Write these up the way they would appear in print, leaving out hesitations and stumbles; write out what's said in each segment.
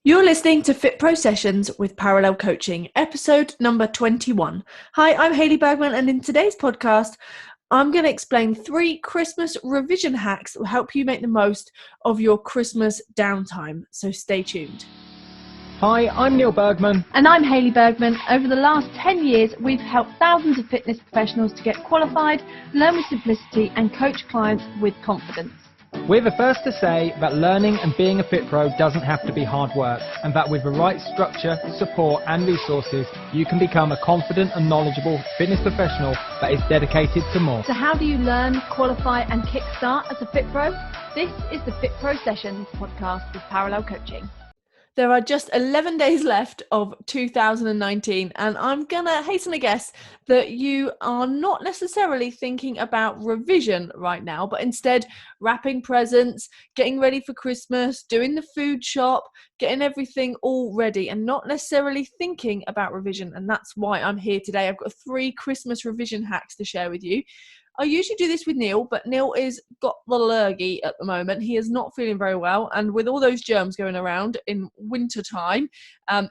You're listening to FitPro Sessions with Parallel Coaching, episode number 21. Hi, I'm Hayley Bergman, and in today's podcast, I'm going to explain 3 Christmas revision hacks that will help you make the most of your Christmas downtime. So stay tuned. Hi, I'm Neale Bergman. And I'm Hayley Bergman. Over the last 10 years, we've helped thousands of fitness professionals to get qualified, learn with simplicity, and coach clients with confidence. We're the first to say that learning and being a FitPro doesn't have to be hard work, and that with the right structure, support and resources, you can become a confident and knowledgeable fitness professional that is dedicated to more. So how do you learn, qualify and kickstart as a FitPro? This is the FitPro Sessions Podcast with Parallel Coaching. There are just 11 days left of 2019, and I'm going to hasten to guess that you are not necessarily thinking about revision right now, but instead wrapping presents, getting ready for Christmas, doing the food shop, getting everything all ready, and not necessarily thinking about revision. And that's why I'm here today. I've got 3 Christmas revision hacks to share with you. I usually do this with Neale, but Neale is got the lurgy at the moment. He is not feeling very well, and with all those germs going around in winter time,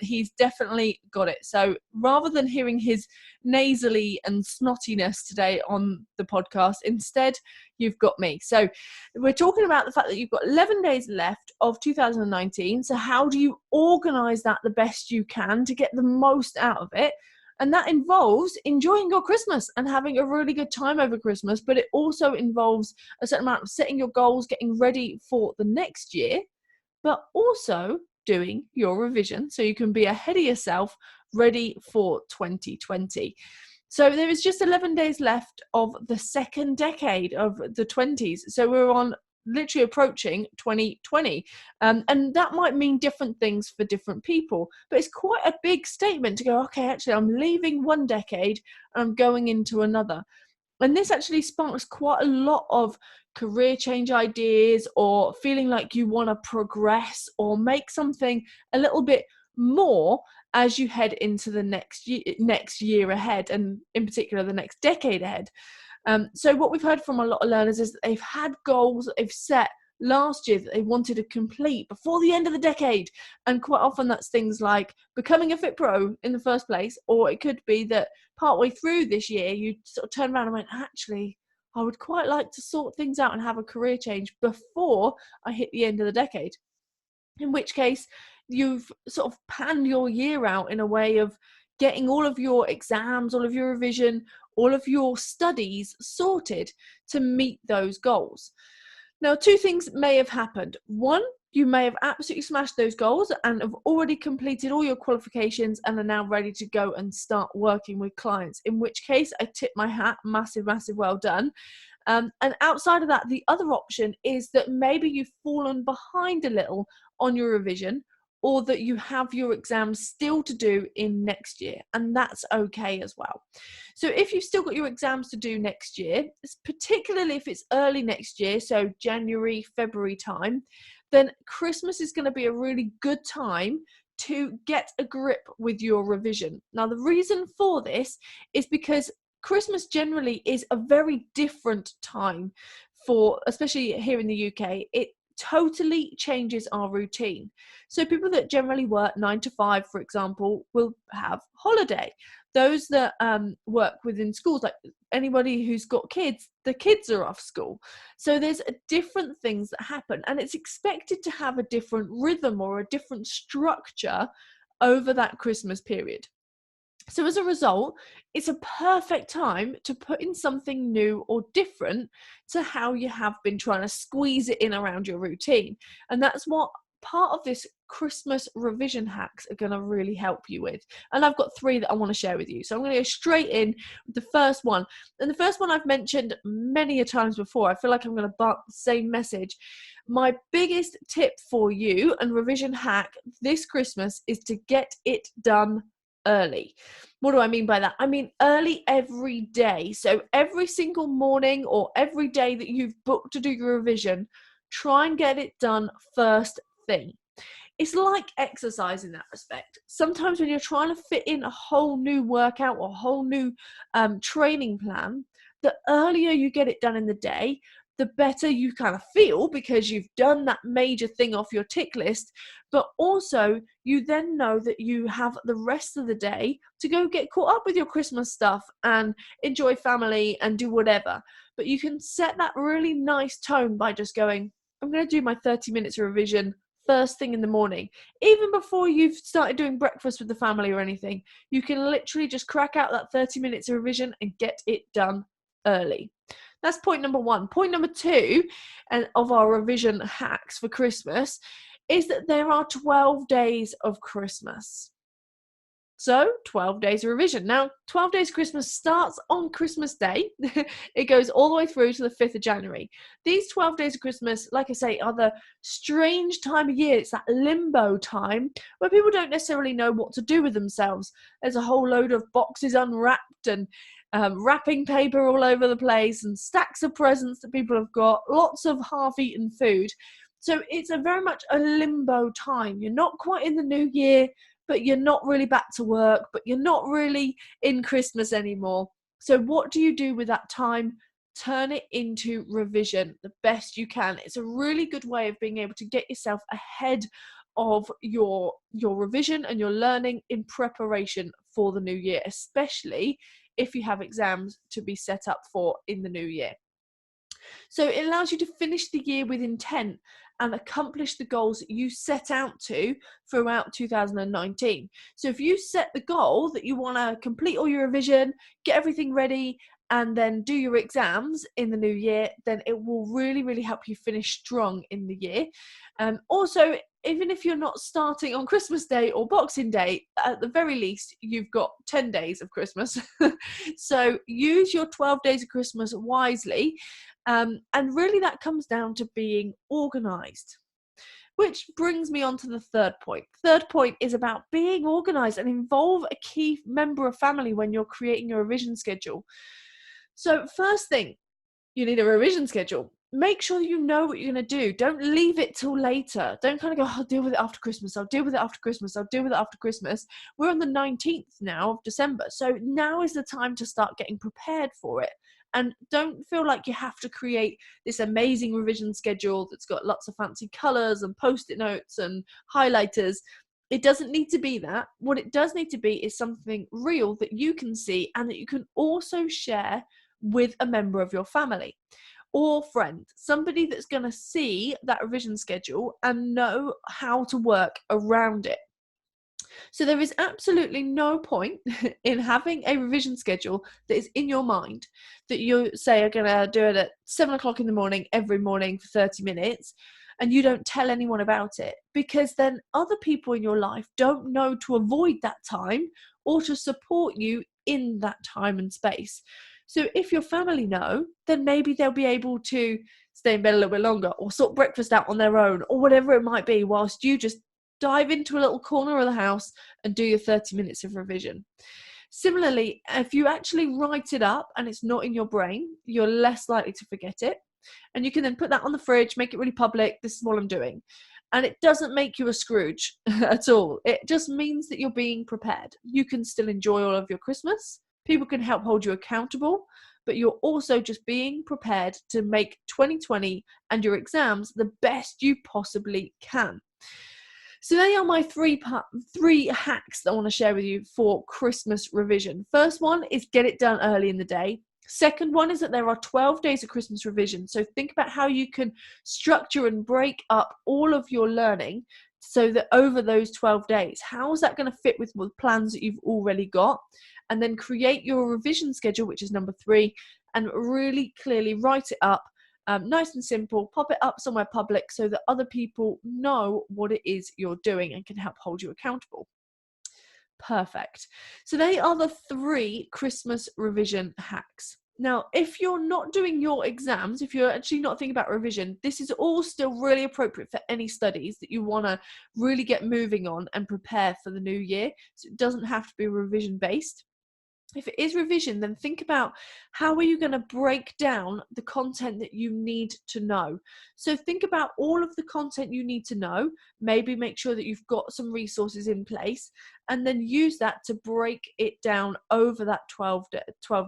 he's definitely got it. So rather than hearing his nasally and snottiness today on the podcast, instead you've got me. So we're talking about the fact that you've got 11 days left of 2019. So how do you organize that the best you can to get the most out of it? And that involves enjoying your Christmas and having a really good time over Christmas, but it also involves a certain amount of setting your goals, getting ready for the next year, but also doing your revision so you can be ahead of yourself, ready for 2020. So there is just 11 days left of the second decade of the 20s. So we're on literally approaching 2020, and that might mean different things for different people, but it's quite a big statement to go, okay, actually I'm leaving one decade and I'm going into another. And this actually sparks quite a lot of career change ideas, or feeling like you want to progress or make something a little bit more as you head into the next year ahead, and in particular the next decade ahead. So what we've heard from a lot of learners is that they've had goals that they've set last year that they wanted to complete before the end of the decade. And quite often that's things like becoming a FitPro in the first place, or it could be that partway through this year, you sort of turn around and went, actually, I would quite like to sort things out and have a career change before I hit the end of the decade. In which case, you've sort of panned your year out in a way of getting all of your exams, all of your revision, all of your studies sorted to meet those goals. Now, 2 things may have happened. 1, you may have absolutely smashed those goals and have already completed all your qualifications and are now ready to go and start working with clients, in which case I tip my hat, massive well done. And outside of that, the other option is that maybe you've fallen behind a little on your revision, or that you have your exams still to do in next year, and that's okay as well. So if you've still got your exams to do next year, particularly if it's early next year, so January, February time, then Christmas is going to be a really good time to get a grip with your revision. Now, the reason for this is because Christmas generally is a very different time for, especially here in the UK, it totally changes our routine. So people that generally work 9 to 5, for example, will have holiday. Those that work within schools, like anybody who's got kids, the kids are off school. So there's different things that happen, and it's expected to have a different rhythm or a different structure over that Christmas period. So as a result, it's a perfect time to put in something new or different to how you have been trying to squeeze it in around your routine. And that's what part of this Christmas revision hacks are going to really help you with. And I've got 3 that I want to share with you. So I'm going to go straight in with the first one. And the first one I've mentioned many a times before. I feel like I'm going to bark the same message. My biggest tip for you and revision hack this Christmas is to get it done early. What do I mean by that? I mean early every day. So every single morning or every day that you've booked to do your revision, try and get it done first thing. It's like exercise in that respect. Sometimes when you're trying to fit in a whole new workout or a whole new training plan, the earlier you get it done in the day, the better you kind of feel because you've done that major thing off your tick list. But also you then know that you have the rest of the day to go get caught up with your Christmas stuff and enjoy family and do whatever. But you can set that really nice tone by just going, I'm going to do my 30 minutes of revision first thing in the morning. Even before you've started doing breakfast with the family or anything, you can literally just crack out that 30 minutes of revision and get it done early. That's point number one. Point number two, and of our revision hacks for Christmas, is that there are 12 days of Christmas. So 12 days of revision. Now, 12 days of Christmas starts on Christmas Day. It goes all the way through to the 5th of January. These 12 days of Christmas, like I say, are the strange time of year. It's that limbo time where people don't necessarily know what to do with themselves. There's a whole load of boxes unwrapped and wrapping paper all over the place and stacks of presents that people have got, lots of half-eaten food. So it's very much a limbo time. You're not quite in the new year, but you're not really back to work, but you're not really in Christmas anymore. So what do you do with that time? Turn it into revision the best you can. It's a really good way of being able to get yourself ahead of your revision and your learning in preparation for the new year, especially if you have exams to be set up for in the new year. So it allows you to finish the year with intent and accomplish the goals that you set out to throughout 2019. So if you set the goal that you want to complete all your revision, get everything ready, and then do your exams in the new year, then it will really, really help you finish strong in the year. Also, even if you're not starting on Christmas Day or Boxing Day, at the very least, you've got 10 days of Christmas. So use your 12 days of Christmas wisely. And really that comes down to being organised. Which brings me on to the third point. Third point is about being organised and involve a key member of family when you're creating your revision schedule. So first thing, you need a revision schedule. Make sure you know what you're going to do. Don't leave it till later. Don't kind of go, I'll deal with it after Christmas. I'll deal with it after Christmas. I'll deal with it after Christmas. We're on the 19th now of December. So now is the time to start getting prepared for it. And don't feel like you have to create this amazing revision schedule that's got lots of fancy colours and post-it notes and highlighters. It doesn't need to be that. What it does need to be is something real that you can see and that you can also share with a member of your family or friend, somebody that's going to see that revision schedule and know how to work around it. So there is absolutely no point in having a revision schedule that is in your mind that you say are going to do it at 7 o'clock in the morning every morning for 30 minutes and you don't tell anyone about it, because then other people in your life don't know to avoid that time or to support you in that time and space. So if your family know, then maybe they'll be able to stay in bed a little bit longer or sort breakfast out on their own or whatever it might be, whilst you just dive into a little corner of the house and do your 30 minutes of revision. Similarly, if you actually write it up and it's not in your brain, you're less likely to forget it. And you can then put that on the fridge, make it really public. This is what I'm doing. And it doesn't make you a Scrooge at all. It just means that you're being prepared. You can still enjoy all of your Christmas. People can help hold you accountable, but you're also just being prepared to make 2020 and your exams the best you possibly can. So they are my three hacks that I want to share with you for Christmas revision. First one is get it done early in the day. Second one is that there are 12 days of Christmas revision. So think about how you can structure and break up all of your learning so that over those 12 days, how is that going to fit with the plans that you've already got? And then create your revision schedule, which is number 3, and really clearly write it up. Nice and simple, pop it up somewhere public so that other people know what it is you're doing and can help hold you accountable. Perfect. So they are the 3 Christmas revision hacks. Now, if you're not doing your exams, if you're actually not thinking about revision, this is all still really appropriate for any studies that you want to really get moving on and prepare for the new year. So it doesn't have to be revision based. If it is revision, then think about how are you going to break down the content that you need to know. So think about all of the content you need to know, maybe make sure that you've got some resources in place, and then use that to break it down over that 12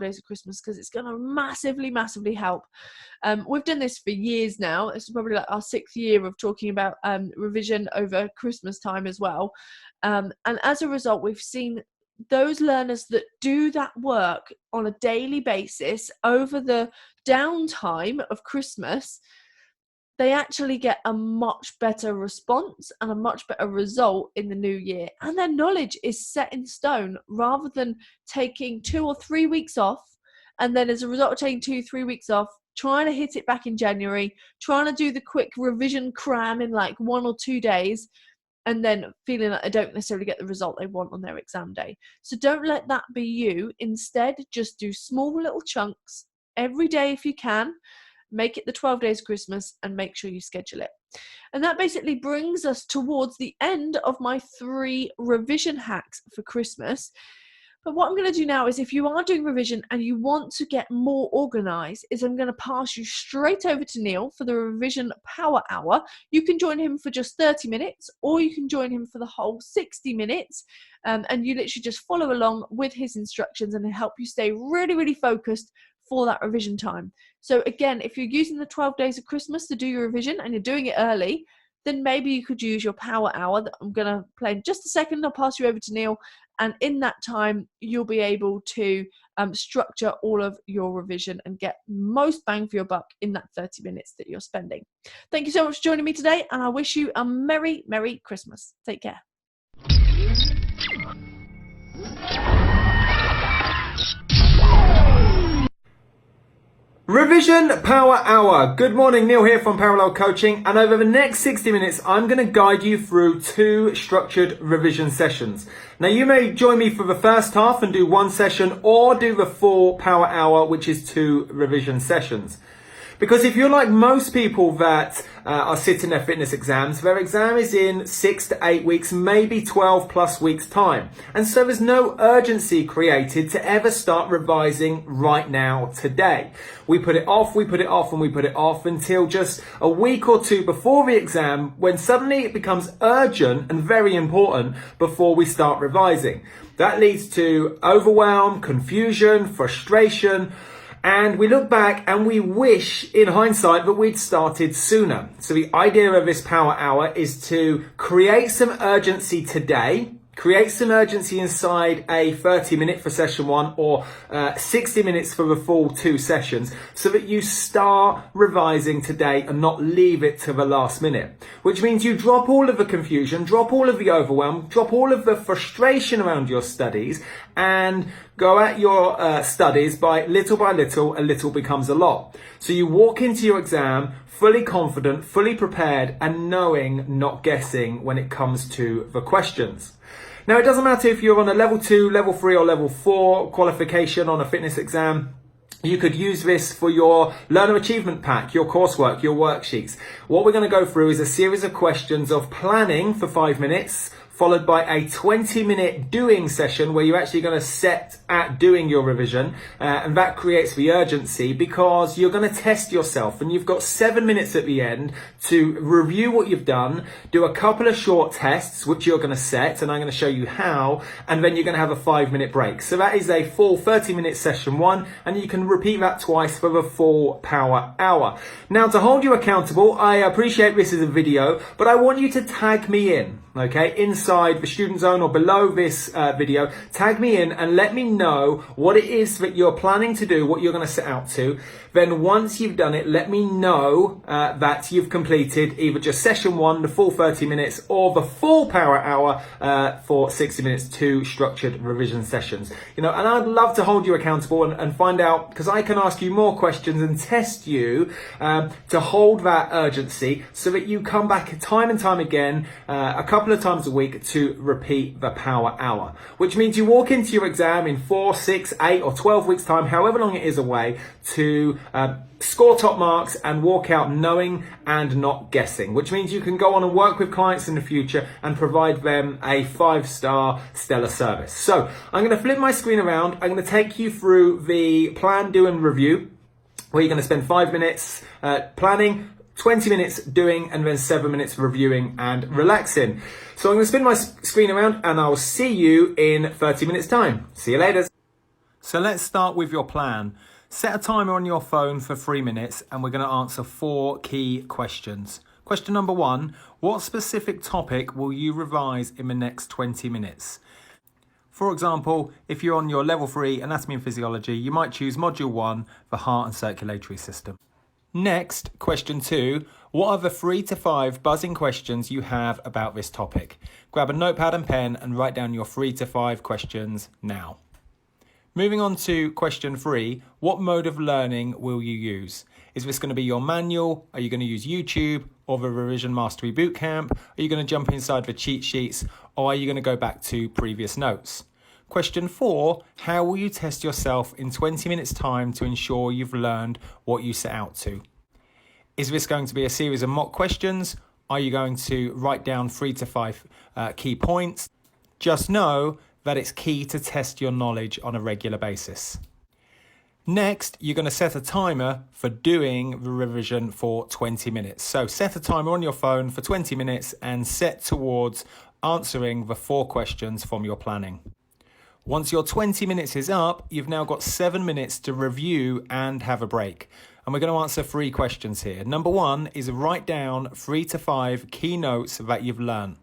days of Christmas, because it's going to massively help. We've done this for years now. This is probably like our 6th year of talking about revision over Christmas time as well. And as a result, we've seen those learners that do that work on a daily basis over the downtime of Christmas, they actually get a much better response and a much better result in the new year. And their knowledge is set in stone, rather than taking 2 or 3 weeks off. And then as a result of taking 2-3 weeks off, trying to hit it back in January, trying to do the quick revision cram in like 1 or 2 days, and then feeling like they don't necessarily get the result they want on their exam day. So don't let that be you. Instead, just do small little chunks every day if you can. Make it the 12 days of Christmas and make sure you schedule it. And that basically brings us towards the end of my 3 revision hacks for Christmas. But what I'm going to do now is, if you are doing revision and you want to get more organized, is I'm going to pass you straight over to Neale for the revision power hour. You can join him for just 30 minutes, or you can join him for the whole 60 minutes. And you literally just follow along with his instructions, and he'll help you stay really focused for that revision time. So again, if you're using the 12 days of Christmas to do your revision and you're doing it early, then maybe you could use your power hour that I'm going to play in just a second. I'll pass you over to Neale. And in that time, you'll be able to structure all of your revision and get most bang for your buck in that 30 minutes that you're spending. Thank you so much for joining me today, and I wish you a Merry Christmas. Take care. Revision Power Hour. Good morning, Neale here from Parallel Coaching, and over the next 60 minutes I'm going to guide you through 2 structured revision sessions. Now, you may join me for the first half and do 1 session, or do the full Power Hour, which is 2 revision sessions. Because if you're like most people that are sitting their fitness exams, their exam is in 6 to 8 weeks, maybe 12 plus weeks time. And so there's no urgency created to ever start revising right now, today. We put it off, and we put it off until just a week or 2 before the exam, when suddenly it becomes urgent and very important before we start revising. That leads to overwhelm, confusion, frustration. And we look back and we wish, in hindsight, that we'd started sooner. So the idea of this power hour is to create some urgency today, create some urgency inside a 30-minute for session 1, or 60 minutes for the full 2 sessions, so that you start revising today and not leave it to the last minute. Which means you drop all of the confusion, drop all of the overwhelm, drop all of the frustration around your studies, and go at your studies by little, a little becomes a lot. So you walk into your exam fully confident, fully prepared, and knowing, not guessing, when it comes to the questions. Now, it doesn't matter if you're on a level 2, level 3, or level 4 qualification on a fitness exam. You could use this for your learner achievement pack, your coursework, your worksheets. What we're going to go through is a series of questions of planning for 5 minutes, followed by a 20-minute doing session where you're actually going to set at doing your revision, and that creates the urgency, because you're going to test yourself, and you've got 7 minutes at the end to review what you've done, do a couple of short tests which you're going to set, and I'm going to show you how, and then you're going to have a 5-minute break. So that is a full 30-minute session 1, and you can repeat that twice for the full power hour. Now, to hold you accountable, I appreciate this is a video, but I want you to tag me in. Okay, inside the student zone or below this video, tag me in and let me know what it is that you're planning to do, what you're going to set out to. Then once you've done it, let me know that you've completed either just session 1, the full 30 minutes, or the full power hour for 60 minutes, 2 structured revision sessions. You know, and I'd love to hold you accountable and find out, because I can ask you more questions and test you to hold that urgency, so that you come back time and time again, a couple of times a week, week to repeat the power hour, which means you walk into your exam in 4, 6, 8 or 12 weeks time, however long it is away, to score top marks and walk out knowing and not guessing, which means you can go on and work with clients in the future and provide them a 5-star stellar service. So I'm going to flip my screen around. I'm going to take you through the plan, do and review, where you're going to spend 5 minutes planning, 20 minutes doing, and then 7 minutes reviewing and relaxing. So I'm going to spin my screen around and I'll see you in 30 minutes time. See you later. So let's start with your plan. Set a timer on your phone for 3 minutes and we're going to answer 4 key questions. Question number 1, what specific topic will you revise in the next 20 minutes? For example, if you're on your level 3 anatomy and physiology, you might choose module 1, the heart and circulatory system. Next, question 2, what are the 3 to 5 buzzing questions you have about this topic? Grab a notepad and pen and write down your 3 to 5 questions now. Moving on to question 3, what mode of learning will you use? Is this going to be your manual? Are you going to use YouTube or the Revision Mastery Bootcamp? Are you going to jump inside the cheat sheets, or are you going to go back to previous notes? Question 4, how will you test yourself in 20 minutes time to ensure you've learned what you set out to? Is this going to be a series of mock questions? Are you going to write down 3 to 5 key points? Just know that it's key to test your knowledge on a regular basis. Next, you're going to set a timer for doing the revision for 20 minutes. So set a timer on your phone for 20 minutes and set towards answering the 4 questions from your planning. Once your 20 minutes is up, you've now got 7 minutes to review and have a break. And we're going to answer 3 questions here. Number 1 is write down 3 to 5 key notes that you've learned.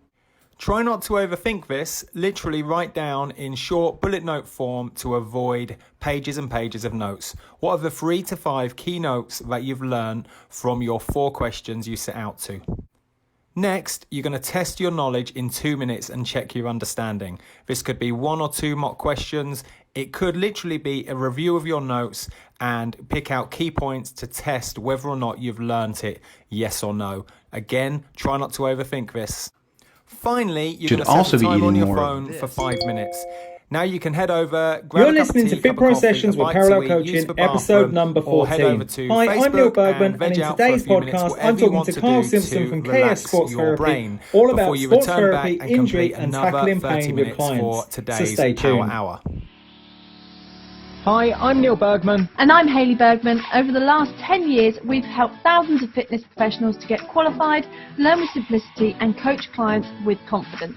Try not to overthink this. Literally write down in short bullet note form to avoid pages and pages of notes. What are the 3 to 5 key notes that you've learned from your 4 questions you set out to? Next, you're going to test your knowledge in 2 minutes and check your understanding. This could be 1 or 2 mock questions. It could literally be a review of your notes and pick out key points to test whether or not you've learnt it, yes or no. Again, try not to overthink this. Finally, you can set a timer on your phone for 5 minutes. Now you can head over, grab You're listening to FitPro Sessions with Parallel Coaching, episode number 14. Hi, I'm Neale Bergman, and in today's podcast, I'm talking to Carl Simpson from KS Sports Therapy, all about sports therapy, injury, and tackling pain with clients. So stay tuned. Hi, I'm Neale Bergman. And I'm Hayley Bergman. Over the last 10 years, we've helped thousands of fitness professionals to get qualified, learn with simplicity, and coach clients with confidence.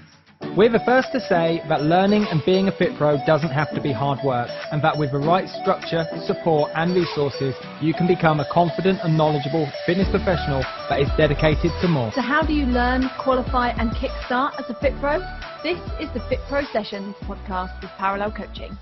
We're the first to say that learning and being a FitPro doesn't have to be hard work, and that with the right structure, support and resources, you can become a confident and knowledgeable fitness professional that is dedicated to more. So how do you learn, qualify and kickstart as a FitPro? This is the FitPro Sessions Podcast with Parallel Coaching.